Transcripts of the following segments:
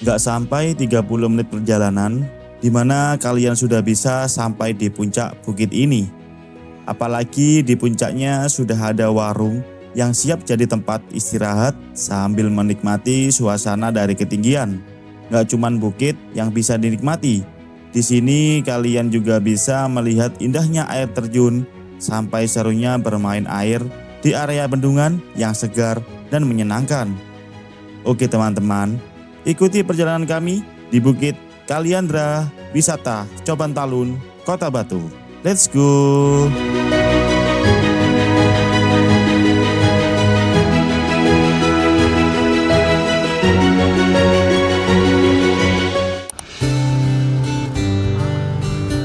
Nggak sampai 30 menit perjalanan, di mana kalian sudah bisa sampai di puncak bukit ini. Apalagi di puncaknya sudah ada warung yang siap jadi tempat istirahat sambil menikmati suasana dari ketinggian. Nggak cuman bukit yang bisa dinikmati, di sini kalian juga bisa melihat indahnya air terjun sampai serunya bermain air di area bendungan yang segar dan menyenangkan. Oke teman-teman, ikuti perjalanan kami di Bukit Kaliandra, Wisata Coban Talun, Kota Batu. Let's go!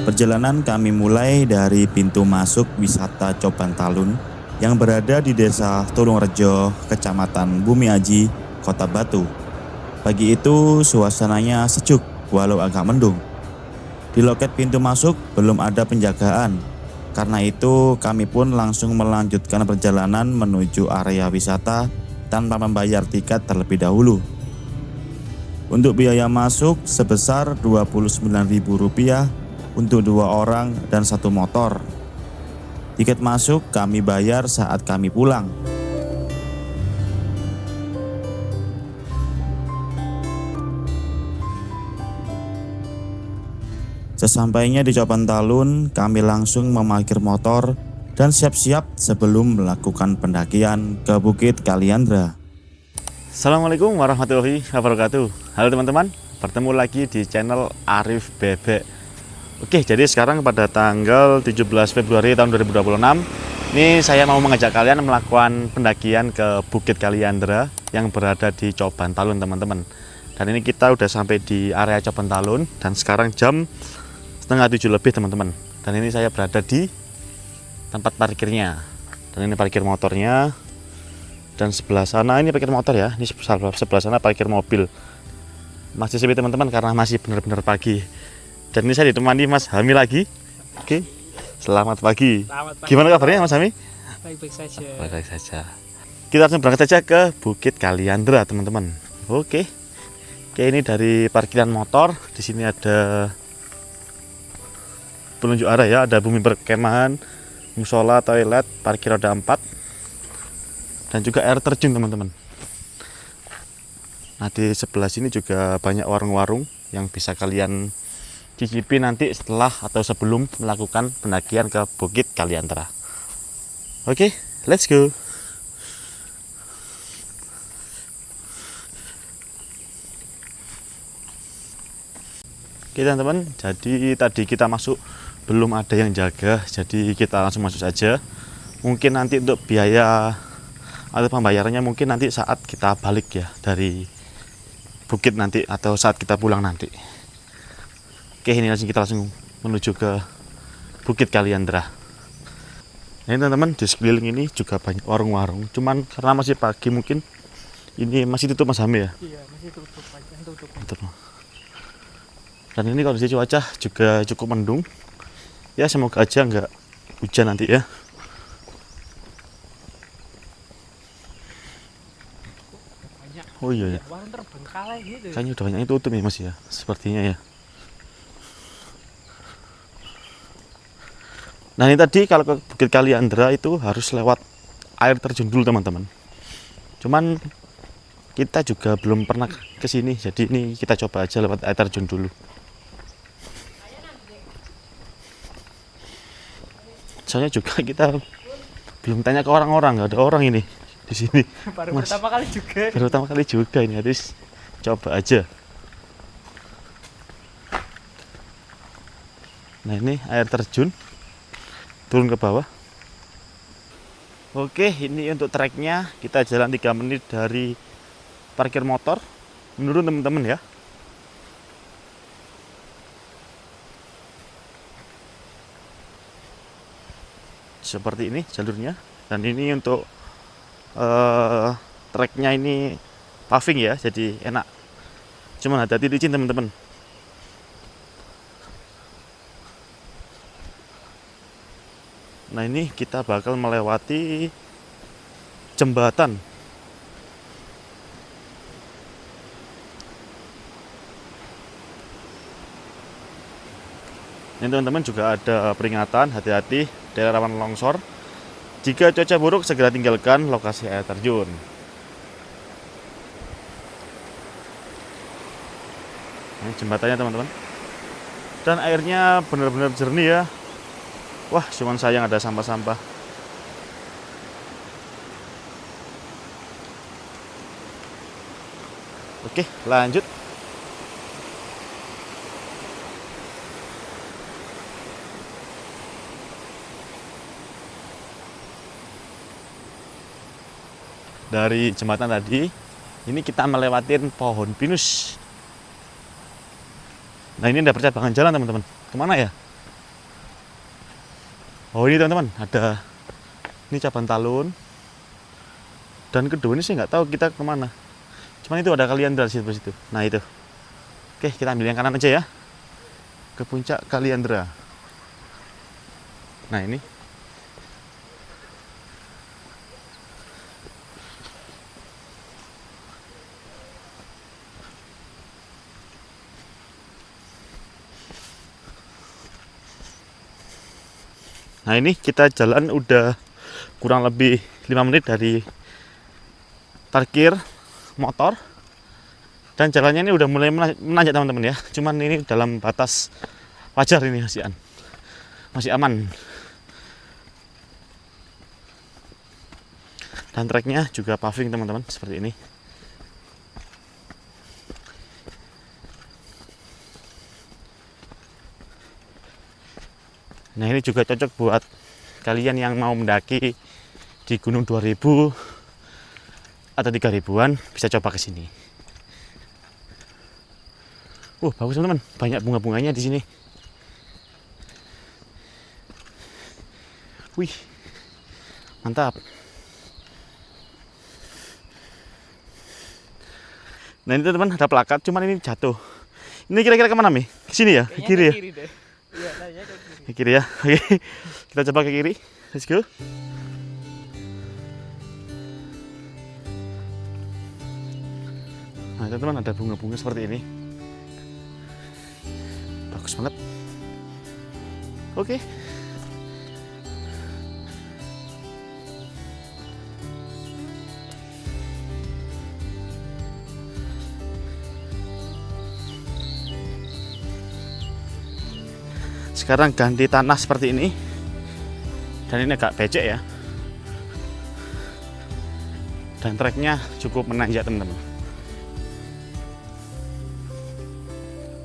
Perjalanan kami mulai dari pintu masuk wisata Coban Talun yang berada di Desa Tulungrejo, Kecamatan Bumi Aji, Kota Batu. Pagi itu suasananya sejuk walau agak mendung. Di loket pintu masuk belum ada penjagaan. Karena itu kami pun langsung melanjutkan perjalanan menuju area wisata tanpa membayar tiket terlebih dahulu. Untuk biaya masuk sebesar Rp29.000 untuk 2 orang dan 1 motor. Tiket masuk kami bayar saat kami pulang. Sesampainya di Coban Talun, kami langsung memarkir motor dan siap-siap sebelum melakukan pendakian ke Bukit Kaliandra. Assalamualaikum warahmatullahi wabarakatuh. Halo teman-teman, bertemu lagi di channel Arif Bebek. Oke, jadi sekarang pada tanggal 17 Februari tahun 2026 ini saya mau mengajak kalian melakukan pendakian ke Bukit Kaliandra yang berada di Coban Talun teman-teman. Dan ini kita udah sampai di area Coban Talun dan sekarang jam setengah 7 lebih teman-teman. Dan ini saya berada di tempat parkirnya. Dan ini parkir motornya. Dan sebelah sana ini parkir motor ya. Ini sebelah sana parkir mobil. Masih sepi teman-teman karena masih benar-benar pagi. Dan ini saya ditemani Mas Hami lagi. Oke. Selamat pagi. Selamat pagi. Gimana kabarnya Mas Hami? Baik-baik saja. Baik saja. Kita langsung berangkat saja ke Bukit Kaliandra teman-teman. Oke. Oke, ini dari parkiran motor. Di sini ada penunjuk arah ya, ada bumi perkemahan, musola, toilet, parkir roda 4 dan juga air terjun teman-teman. Nah, di sebelah sini juga banyak warung-warung yang bisa kalian cicipi nanti setelah atau sebelum melakukan pendakian ke Bukit Kaliandra. Oke, let's go. Oke teman-teman, jadi tadi kita masuk belum ada yang jaga, jadi kita langsung masuk saja. Mungkin nanti untuk biaya atau pembayarannya mungkin nanti saat kita balik ya dari bukit nanti atau saat kita pulang nanti. Oke, ini kita langsung menuju ke Bukit Kaliandra. Nah, ini teman-teman, di sekeliling ini juga banyak warung-warung. Cuman karena masih pagi mungkin ini masih tutup Mas Hami ya. Iya, masih tutup aja, tutup. Dan ini kondisi cuaca juga cukup mendung. Ya semoga aja nggak hujan nanti ya. Banyak. Oh iya ya. Warung terbengkalai gitu. Kayaknya udah banyak tutup ya Mas ya. Sepertinya ya. Nah ini tadi kalau ke Bukit Kaliandra itu harus lewat air terjun dulu teman-teman. Cuman kita juga belum pernah ke sini, jadi ini kita coba aja lewat air terjun dulu. Soalnya juga kita belum tanya ke orang-orang, nggak ada orang ini di sini. Baru Mas, pertama kali juga. baru pertama kali juga ini, harus coba aja. Nah ini air terjun, turun ke bawah. Oke, ini untuk treknya kita jalan 3 menit dari parkir motor, menurun teman-teman ya. Seperti ini jalurnya, dan ini untuk treknya ini paving ya, jadi enak. Cuman hati-hati licin teman-teman. Nah ini kita bakal melewati jembatan. Ini teman-teman juga ada peringatan hati-hati daerah rawan longsor. Jika cuaca buruk segera tinggalkan lokasi air terjun. Ini jembatannya teman-teman. Dan airnya benar-benar jernih ya. Wah, cuman sayang ada sampah-sampah. Oke, lanjut. Dari jembatan tadi, ini kita melewatin pohon pinus. Nah, ini ada percabangan jalan teman-teman. Kemana ya? Oh, ini teman-teman, ada ini cabang talun. Dan kedua ini saya nggak tahu kita kemana. Cuman itu ada Kaliandra di situ. Nah itu. Oke, kita ambil yang kanan aja ya. Ke puncak Kaliandra. Nah ini. Nah ini kita jalan udah kurang lebih 5 menit dari parkir motor. Dan jalannya ini udah mulai menanjak teman-teman ya. Cuman ini dalam batas wajar, ini masih aman. Dan treknya juga paving teman-teman, seperti ini. Nah ini juga cocok buat kalian yang mau mendaki di Gunung 2000 atau 3000-an, bisa coba ke sini. Bagus teman-teman, banyak bunga-bunganya di sini. Wih, mantap. Nah ini teman-teman ada plakat, cuman ini jatuh. Ini kira-kira kemana Mi? Ke sini ya? Ke kiri ya? Kiri deh. Iya, nanya ke kiri. Ke kiri ya. Oke. Kita coba ke kiri. Let's go. Nah, teman-teman ada bunga-bunga seperti ini. Bagus banget. Oke. Sekarang ganti tanah seperti ini. Dan ini agak becek ya. Dan treknya cukup menanjak teman-teman.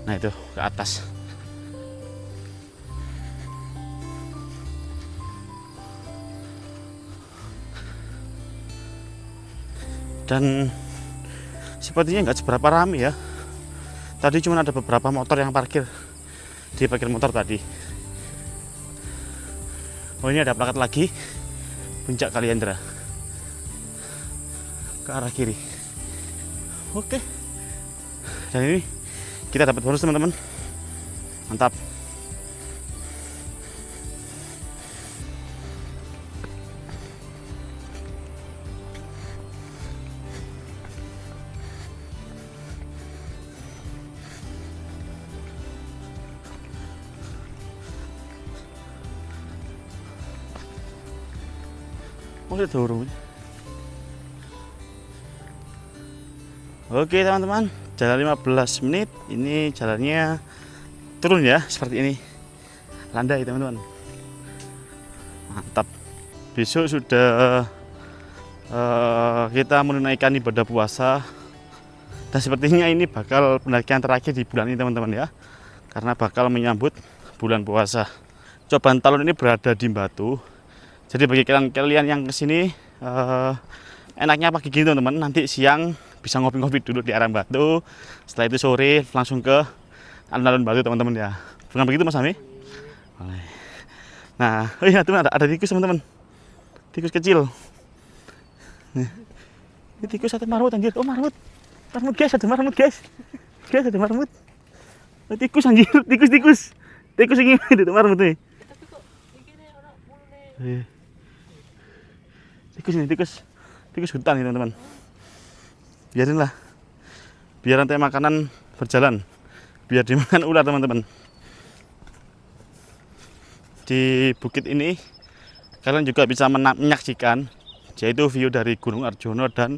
Nah itu ke atas. Dan sepertinya nggak seberapa ramai ya. Tadi cuma ada beberapa motor yang parkir di parkir motor tadi. Oh ini ada plakat lagi, puncak Kaliandra ke arah kiri. Oke. Dan ini kita dapat bonus teman-teman. Mantap. Udah turun. Oke teman-teman, jalan 15 menit. Ini jalannya turun ya, seperti ini. Landai teman-teman. Mantap. Besok sudah kita menunaikan ibadah puasa. Dan sepertinya ini bakal pendakian terakhir di bulan ini teman-teman ya. Karena bakal menyambut bulan puasa. Cabang Talun ini berada di Batu. Jadi bagi kalian yang kesini enaknya pagi gini teman-teman, nanti siang bisa ngopi-ngopi dulu di arah Batu. Setelah itu sore langsung ke alun-alun Batu teman-teman ya. Bukan begitu Mas Ami? Nah, oh iya teman, ada tikus teman-teman. Tikus kecil. Ini tikus atau marmut anjir? Oh marmut. Marmut guys, ada marmut guys. Guys ada marmut. Oh, tikus anjir, tikus. Tikus ini itu marmut nih. Tikus ini, tikus hutan ini teman-teman. Biarin lah, biar nanti makanan berjalan, biar dimakan ular teman-teman. di bukit ini kalian juga bisa menyaksikan yaitu view dari Gunung Arjuna dan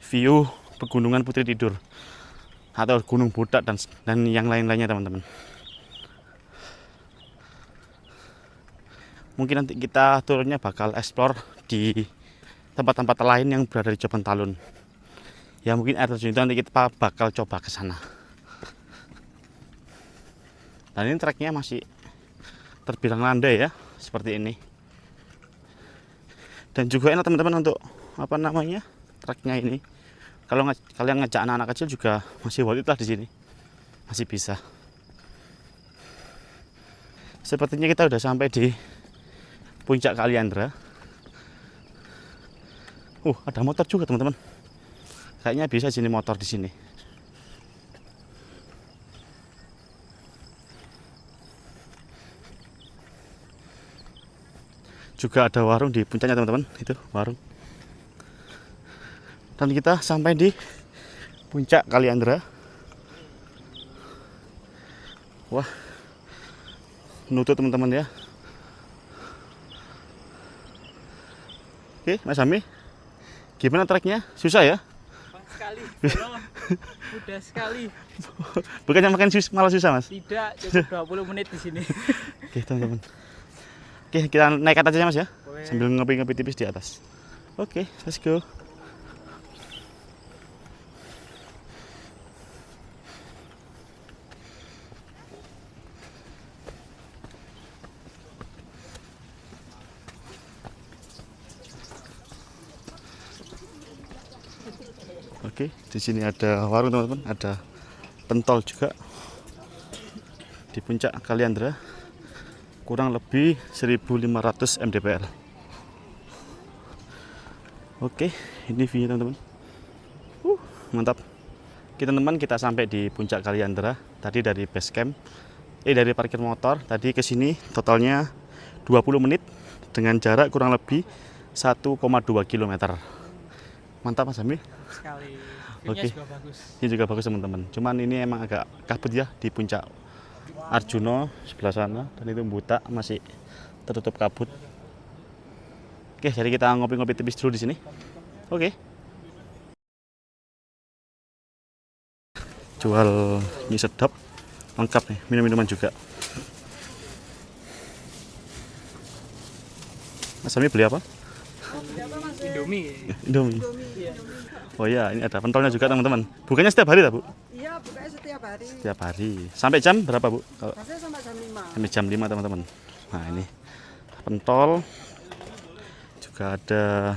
view Pegunungan Putri Tidur atau Gunung Budak dan yang lain-lainnya teman-teman. Mungkin nanti kita turunnya bakal explore di tempat-tempat lain yang berada di Coban Talun. Ya mungkin air terjun itu nanti kita bakal coba ke sana. Dan ini treknya masih terbilang landai ya, seperti ini. Dan juga enak teman-teman untuk apa namanya treknya ini. Kalau kalian ngajak anak-anak kecil juga masih worth it lah di sini, masih bisa. Sepertinya kita udah sampai di puncak Kaliandra. Ada motor juga teman-teman. Kayaknya bisa sini motor di sini. Juga ada warung di puncaknya teman-teman, itu warung. Dan kita sampai di puncak Kaliandra. Wah, nutut teman-teman ya. Oke, Mas Ami, gimana treknya? Susah ya? Sekali, mudah sekali. Bukannya makan malah susah Mas? Tidak, cukup 20 menit di sini. Oke teman-teman. Oke, kita naik atas aja Mas ya. Boleh. Sambil ngopi-ngopi tipis di atas. Oke, let's go. Oke, di sini ada warung teman-teman, ada pentol juga di puncak Kaliandra, kurang lebih 1500 mdpl. Oke, ini view teman-teman. Mantap. Teman-teman, kita sampai di puncak Kaliandra tadi dari base camp, dari parkir motor tadi ke sini totalnya 20 menit dengan jarak kurang lebih 1,2 km. Mantap Mas Ami. Sekali. Oke. Juga bagus. Ini juga bagus teman-teman. Cuman ini emang agak kabut ya di puncak Arjuna sebelah sana, dan itu Butak masih tertutup kabut. Oke, jadi kita ngopi-ngopi tipis dulu di sini. Oke. Jual mie sedap, lengkap nih, minum-minuman juga. Mas Ami beli apa? Indomie. Indomie. Oh iya, ini ada pentolnya juga teman-teman. Bukannya setiap hari tak Bu? Iya, bukanya setiap hari. Setiap hari. Sampai jam berapa Bu? Kalau Biasanya sampai jam 5. sampai jam 5 teman-teman. Nah ini pentol, juga ada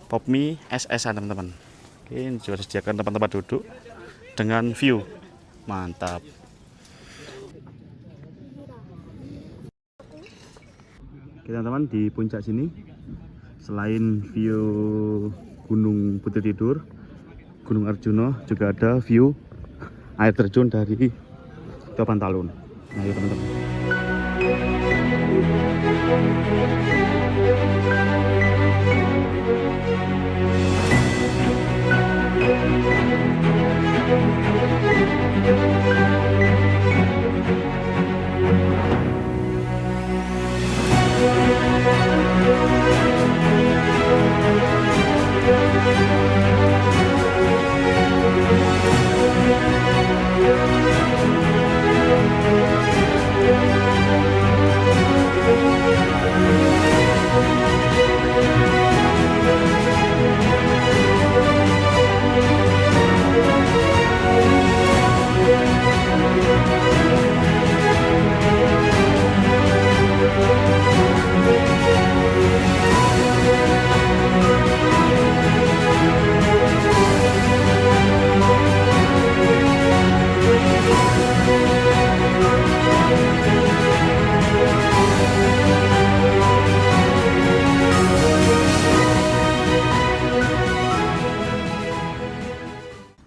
pop mie es-esan teman-teman. Oke, ini juga disediakan tempat-tempat duduk dengan view. Mantap. Oke teman-teman, di puncak sini selain view Gunung Putri Tidur, Gunung Arjuna, juga ada view air terjun dari Coban Talun. Nah, yuk teman-teman.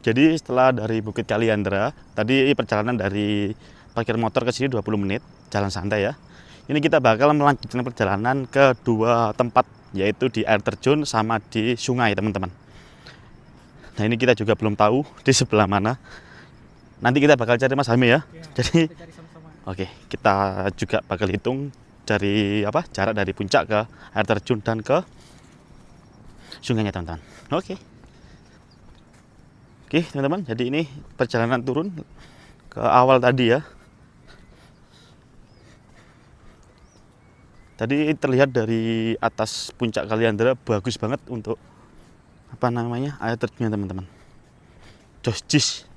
Jadi setelah dari Bukit Kaliandra, tadi perjalanan dari parkir motor ke sini 20 menit, jalan santai ya. Ini kita bakal melanjutkan perjalanan ke dua tempat, yaitu di air terjun sama di sungai teman-teman. Nah ini kita juga belum tahu di sebelah mana. Nanti kita bakal cari Mas Hami ya. Ya, Jadi kita cari sama-sama. Oke, kita juga bakal hitung dari jarak dari puncak ke air terjun dan ke sungainya teman-teman. Oke. Oke teman-teman, jadi ini perjalanan turun ke awal tadi ya. Tadi terlihat dari atas puncak Kaliandra bagus banget untuk air terjunnya teman-teman. Jis.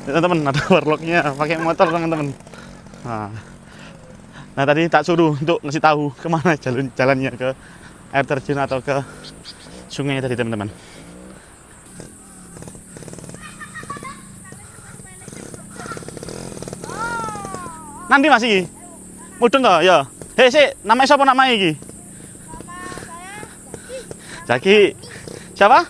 Teman-teman, ada warlocknya pakai motor teman-teman. Nah tadi tak suruh untuk ngasih tahu kemana jalannya, ke air terjun atau ke sungai tadi teman-teman. Nanti masih mudun toh ya. Hei sih, namanya siapa namanya iki? Jaki. Siapa?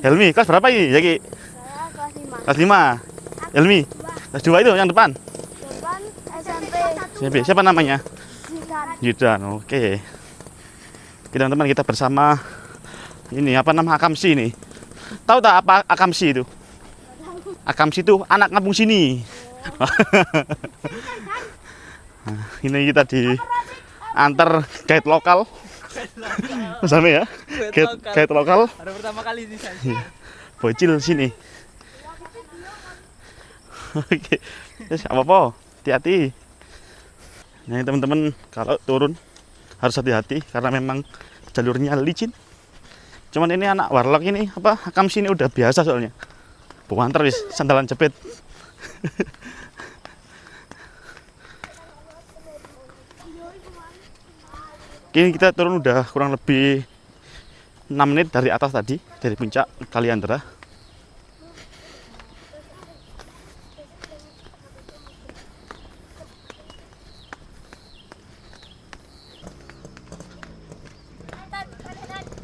Helmi. Kelas berapa ini Jaki? Saya kelas 5. Kelas 5. Helmi. Kelas 2 itu yang depan. Depan SMP. SMP. Siapa namanya? Zidan. Yudan. Oke. Oke teman-teman, kita bersama ini Akamsi ini. Tahu tak apa Akamsi itu? Akamsi itu anak kampung sini. Nah, ini kita di antar guide lokal. Sama ya? Guide lokal. Baru pertama kali di sana. Bocil sini. Oke. Terus apa-apa? Hati-hati. Nah, teman-teman, kalau turun harus hati-hati karena memang jalurnya licin. Cuman ini anak warlock ini Akamsi ini udah biasa soalnya. Bukan terus sandalan jepit. Kini kita turun udah kurang lebih 6 menit dari atas tadi, dari puncak Kaliandra.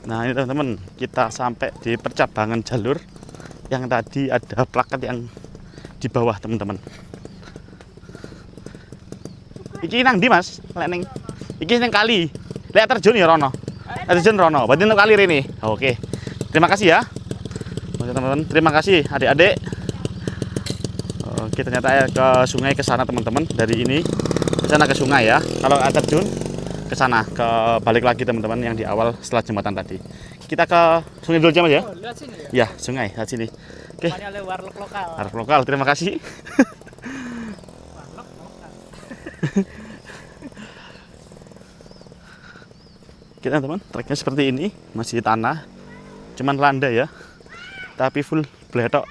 Nah ini teman-teman, kita sampai di percabangan jalur yang tadi ada plakat yang di bawah teman-teman. Iki nang di Mas? Leneng. Iki nang kali. Lihat terjun ya Rono. Terjun Rono. Berarti untuk kali ini. Oke. Terima kasih ya. Oke teman-teman, terima kasih adik-adik. Oke, ternyata ke sungai ke sana teman-teman. Dari ini ke sana ke sungai ya. Kalau air terjun ke sana, ke balik lagi teman-teman yang di awal setelah jembatan tadi. Kita ke sungai dulu aja Mas ya. Oh, lihat sini ya. Ya, sungai, lihat sini. Oke. Mana oleh warlock lokal. Harap lokal, terima kasih. Kita teman, treknya seperti ini, masih tanah, cuman landai ya, tapi full bledok.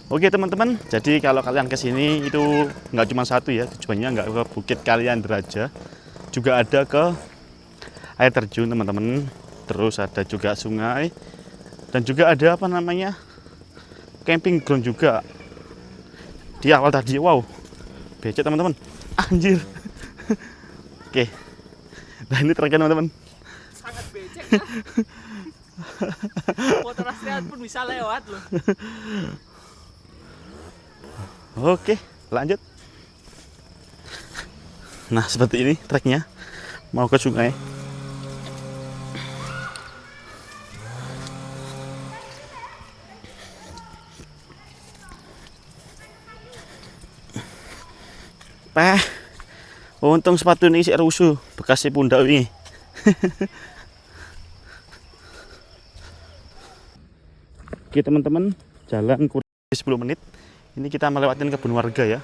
Oke teman-teman, jadi kalau kalian kesini itu nggak cuma satu ya, tujuannya nggak ke Bukit Kaliandra aja, juga ada ke air terjun teman-teman, terus ada juga sungai, dan juga ada camping ground juga di awal tadi. Wow, becek teman-teman, anjir. Oke, nah ini treknya teman-teman. Sangat becek ya. Motor Astrian pun bisa lewat loh. Oke, lanjut. Nah seperti ini treknya, mau ke sungai. Untung sepatu ini sih rusuh, bekasnya pundak ini. Oke teman-teman, jalan kurang 10 menit. Ini kita melewatin kebun warga ya.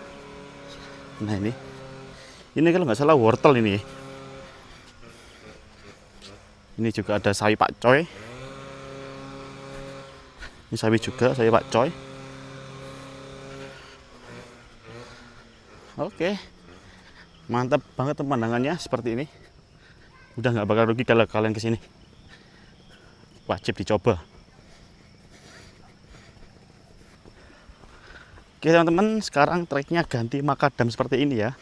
Nah ini kalau nggak salah wortel ini. Ini juga ada sawi Pak Coy. Ini sawi juga, sawi Pak Coy. Oke. Mantap banget pemandangannya seperti ini. Udah nggak bakal rugi kalau kalian kesini. Wajib dicoba. Oke teman-teman, sekarang treknya ganti makadam seperti ini ya.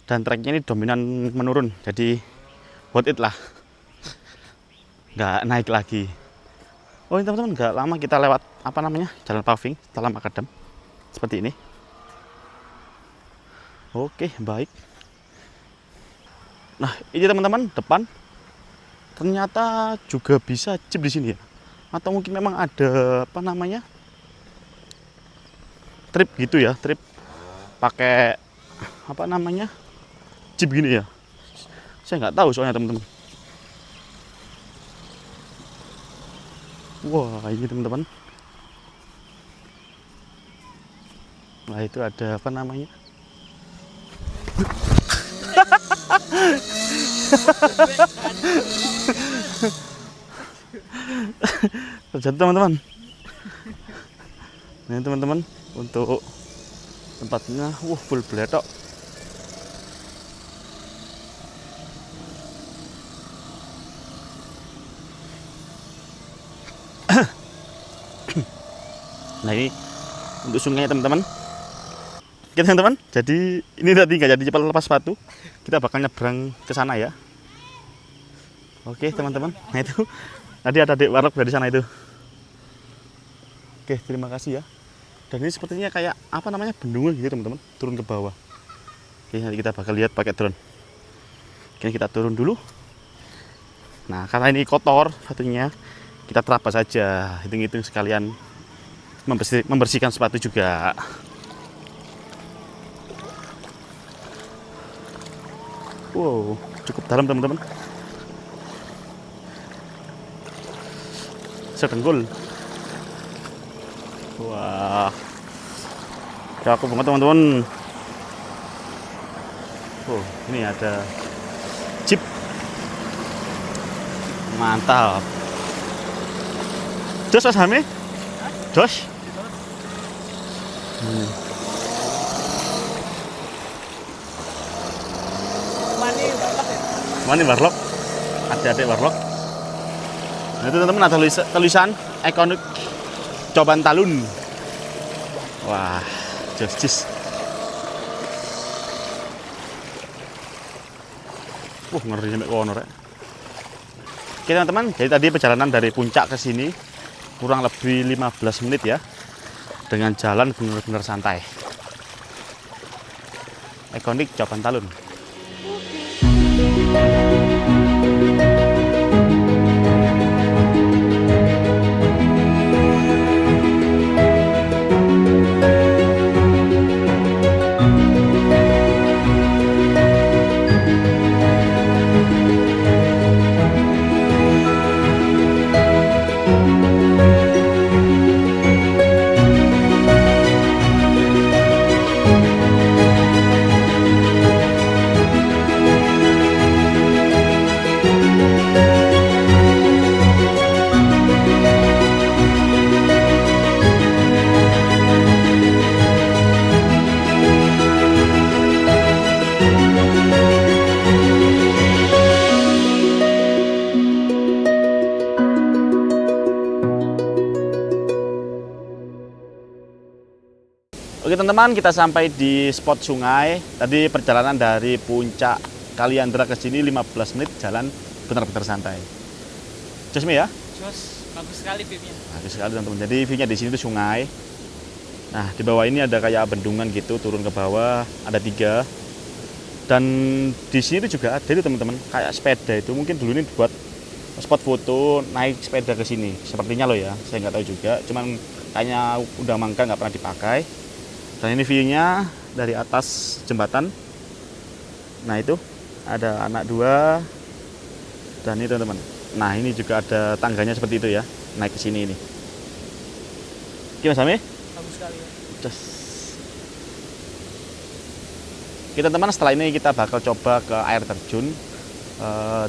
Dan treknya ini dominan menurun, jadi worth it lah. nggak naik lagi. Oh ini teman-teman, nggak lama kita lewat apa namanya jalan paving setelah makadam seperti ini. Oke, baik. Nah ini teman-teman, depan ternyata juga bisa jeep di sini ya, atau mungkin memang ada apa namanya trip gitu ya, trip pakai apa namanya jeep gini ya. Saya nggak tahu soalnya teman-teman. Wah ini teman-teman, nah itu ada apa namanya terjatuh teman-teman. Ini teman-teman untuk tempatnya, full beletok. Nah ini untuk sungainya teman-teman. Oke teman-teman, jadi ini tadi nggak jadi lepas sepatu, kita bakal nyebrang ke sana ya. Oke teman-teman, nah itu tadi ada adik warlock dari sana itu. Oke, terima kasih ya. Dan ini sepertinya kayak apa namanya bendungan gitu teman-teman, turun ke bawah. Oke, nanti kita bakal lihat pakai drone. Oke, kita turun dulu. Nah karena ini kotor sepatunya, kita terabas saja, hitung-hitung sekalian membersihkan sepatu juga. Wow, cukup dalam teman-teman. Sedenggul. Wah, cakep banget teman-teman. Oh, ini ada jeep. Mantap. Jos Mas Hami? Jos? Mani warlock, adik-adik warlock. Nah itu teman-teman ada tulisan ikonik Coban Talun. Wah, jos. Ngeri sampai kono rek. Oke teman-teman, jadi tadi perjalanan dari puncak ke sini kurang lebih 15 menit ya, dengan jalan benar-benar santai. Ikonik Coban Talun. Oke teman-teman, kita sampai di spot sungai. Tadi perjalanan dari puncak Kaliandra ke sini 15 menit jalan benar-benar santai. Jos ya? Jos, bagus sekali view-nya. Bagus sekali teman-teman. Jadi view-nya di sini tuh sungai. Nah di bawah ini ada kayak bendungan gitu, turun ke bawah ada 3. Dan di sini tuh juga ada itu teman-teman, kayak sepeda itu mungkin dulu ini buat spot foto naik sepeda ke sini. Sepertinya loh ya, saya nggak tahu juga. Cuman kayaknya udah mangkal nggak pernah dipakai. Dan ini view-nya dari atas jembatan. Nah itu ada anak 2 dan ini teman-teman. Nah ini juga ada tangganya seperti itu ya, naik ke sini ini. Gimana Sami? Bagus sekali ya. Just. Kita teman setelah ini kita bakal coba ke air terjun.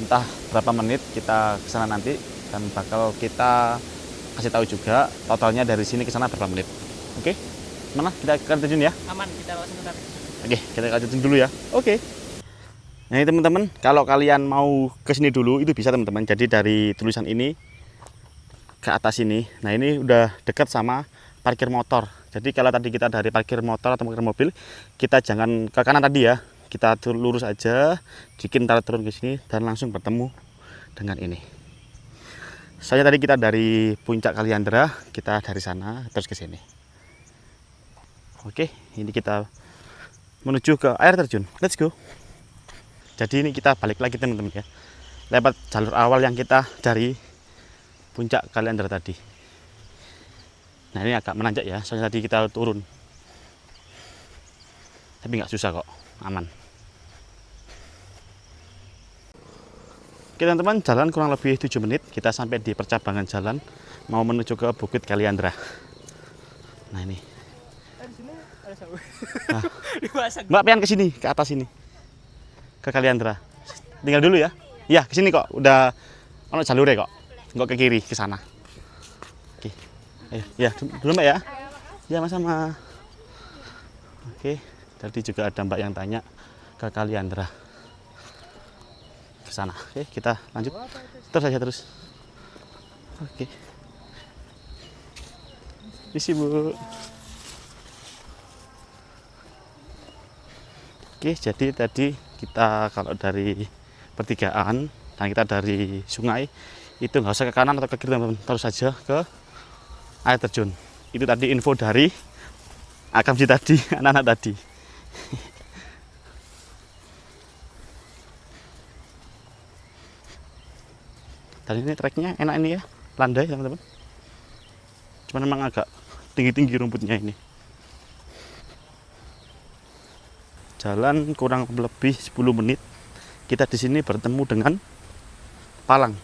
Entah berapa menit kita ke sana nanti dan bakal kita kasih tahu juga totalnya dari sini ke sana berapa menit. Oke? Mana kita akan terjun ya? Aman, kita lewat sebentar. Oke, kita akan terjun dulu ya. Oke. Nah ini teman-teman, kalau kalian mau ke sini dulu itu bisa teman-teman. Jadi dari tulisan ini ke atas ini. Nah ini udah dekat sama parkir motor. Jadi kalau tadi kita dari parkir motor atau parkir mobil, kita jangan ke kanan tadi ya. Kita lurus aja, dikit ntar turun ke sini dan langsung bertemu dengan ini. Soalnya tadi kita dari puncak Kaliandra, kita dari sana terus ke sini. Oke, ini kita menuju ke air terjun. Let's go. Jadi ini kita balik lagi teman-teman ya. Lewat jalur awal yang kita dari puncak Kaliandra tadi. Nah ini agak menanjak ya, soalnya tadi kita turun. Tapi nggak susah kok, aman. Oke teman-teman, jalan kurang lebih 7 menit. Kita sampai di percabangan jalan mau menuju ke Bukit Kaliandra. Nah ini. Di sini ada sawi. Nah. Dimasak. Mbak pengen ke sini, ke atas ini. Ke Kaliandra. Tinggal dulu ya. Iya, ke sini kok. Udah ono jalurnya kok. Enggak ke kiri, ke sana. Oke. Ayo, ya, dulu Mbak ya. Ya, sama-sama. Oke, tadi juga ada Mbak yang tanya ke Kaliandra. Ke sana. Oke, kita lanjut. Terus aja terus. Oke. Misi, Bu. Oke, jadi tadi kita kalau dari pertigaan dan kita dari sungai itu nggak usah ke kanan atau ke kiri teman-teman, terus saja ke air terjun. Itu tadi info dari Akamji tadi, anak-anak tadi. Tadi ini treknya enak ini ya, landai teman-teman. Cuman memang agak tinggi-tinggi rumputnya ini. Jalan kurang lebih 10 menit. Kita di sini bertemu dengan palang.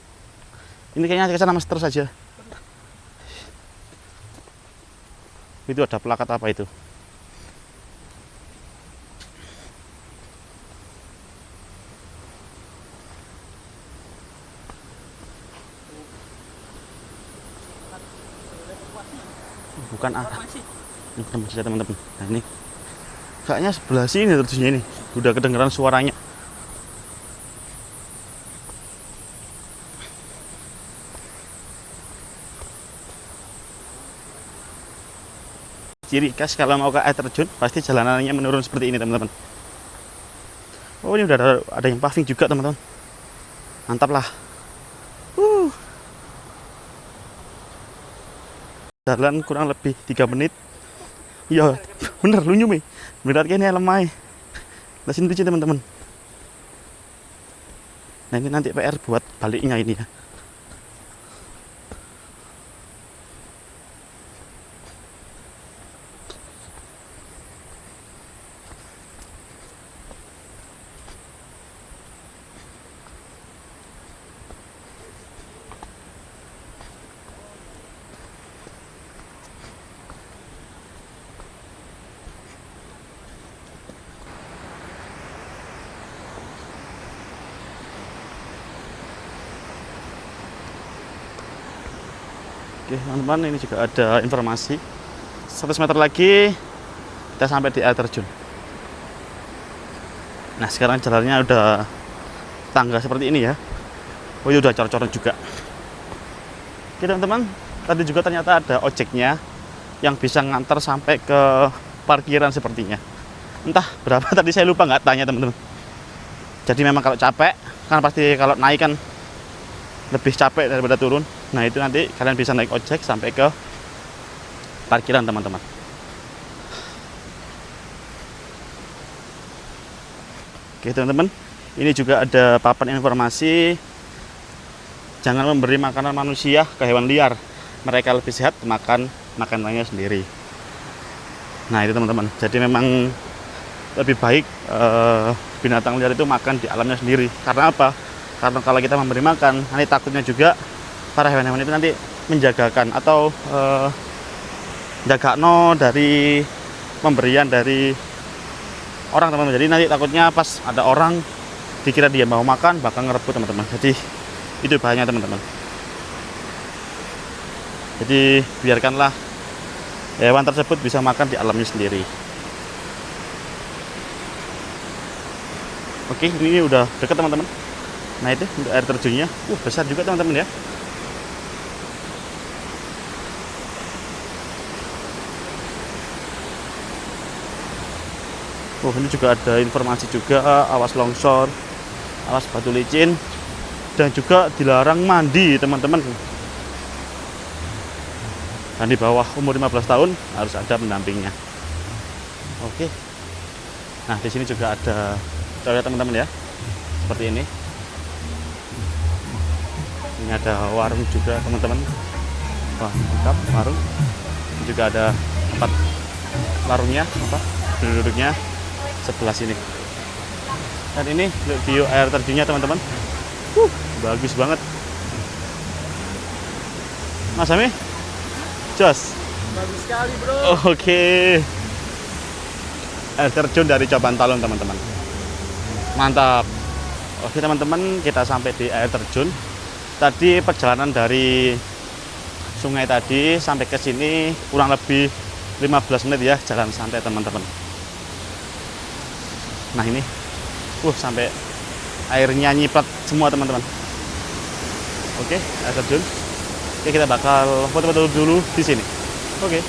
Ini kayaknya ke sana Mas, terus saja. Itu ada plakat apa itu? Bukan arah. Ini bukan masjid teman-teman. Nah ini kayaknya sebelah sini terusnya ini. Udah kedengeran suaranya. Ciri khas kalau mau ke air terjun pasti jalanannya menurun seperti ini teman-teman. Oh ini udah ada yang paving juga teman-teman. Mantap lah. Jalan kurang lebih 3 menit. Iya bener lu nyumi. Berarti ini lemah. Nah sini tuh teman-teman. Nah ini nanti PR buat baliknya ini ya. Oke teman-teman, ini juga ada informasi 100 meter lagi kita sampai di air terjun. Nah sekarang jalannya udah tangga seperti ini ya. Oh ini udah cor-coran juga. Oke teman-teman, tadi juga ternyata ada ojeknya yang bisa ngantar sampai ke parkiran sepertinya. Entah berapa tadi saya lupa nggak tanya teman-teman. Jadi memang kalau capek kan pasti kalau naik kan lebih capek daripada turun. Nah itu nanti kalian bisa naik ojek sampai ke parkiran teman-teman. Oke teman-teman, ini juga ada papan informasi jangan memberi makanan manusia ke hewan liar. Mereka lebih sehat makan makanannya sendiri. Nah itu teman-teman, jadi memang lebih baik binatang liar itu makan di alamnya sendiri. Karena apa? Karena kalau kita memberi makan, nanti takutnya juga para hewan-hewan itu nanti menjagakan atau jagakno dari pemberian dari orang teman-teman. Jadi nanti takutnya pas ada orang dikira dia mau makan bakal ngerebut teman-teman. Jadi itu bahayanya teman-teman. Jadi biarkanlah hewan tersebut bisa makan di alamnya sendiri. Oke, ini udah dekat teman-teman. Nah itu untuk air terjunnya, besar juga teman-teman ya. Ini juga ada informasi juga awas longsor, awas batu licin, dan juga dilarang mandi teman-teman dan di bawah umur 15 tahun harus ada pendampingnya. Oke. Nah, di sini juga ada toilet teman-teman ya. Seperti ini. Ini ada warung juga teman-teman. Wah, mantap warung. Ini juga ada tempat warungnya, duduk-duduknya sebelah sini. Dan ini view air terjunnya teman-teman. Bagus banget. Mas Ami, jos. Bagus sekali, bro. Oke. Air terjun dari Coban Talun teman-teman. Mantap. Oke teman-teman, kita sampai di air terjun. Tadi perjalanan dari sungai tadi sampai ke sini kurang lebih 15 menit ya, jalan santai teman-teman. Nah ini, sampai airnya nyiprat semua teman-teman. Oke, air terjun. Oke, kita bakal foto-foto dulu di sini. Oke.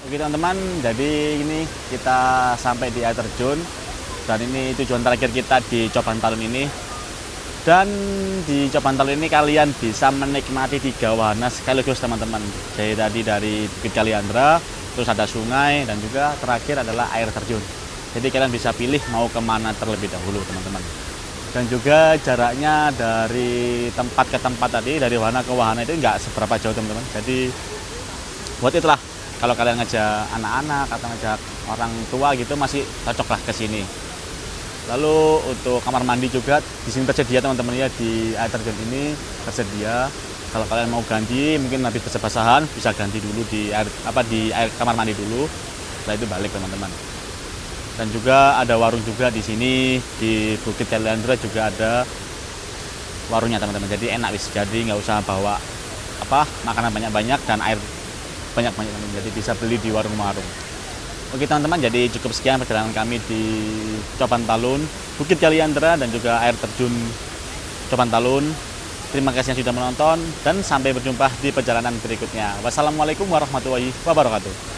Oke teman-teman, jadi ini kita sampai di air terjun dan ini tujuan terakhir kita di Coban Talun ini. Dan di Coban Talun ini kalian bisa menikmati 3 wahana sekaligus teman-teman. Jadi tadi dari Bukit Kaliandra, terus ada sungai dan juga terakhir adalah air terjun. Jadi kalian bisa pilih mau kemana terlebih dahulu teman-teman. Dan juga jaraknya dari tempat ke tempat tadi, dari wahana ke wahana itu nggak seberapa jauh teman-teman. Jadi buat itulah kalau kalian ngajak anak-anak atau ngajak orang tua gitu masih cocok lah ke sini. Lalu untuk kamar mandi juga di sini tersedia teman-teman ya, di air terjun ini tersedia. Kalau kalian mau ganti mungkin habis basah-basahan bisa ganti dulu di air kamar mandi dulu. Setelah itu balik teman-teman. Dan juga ada warung juga di sini di Bukit Kaliandra juga ada warungnya teman-teman. Jadi enak wis. Jadi nggak usah bawa makanan banyak-banyak dan air banyak-banyak teman-teman. Jadi bisa beli di warung-warung. Oke teman-teman, jadi cukup sekian perjalanan kami di Coban Talun, Bukit Kaliandra dan juga air terjun Coban Talun. Terima kasih yang sudah menonton dan sampai berjumpa di perjalanan berikutnya. Wassalamualaikum warahmatullahi wabarakatuh.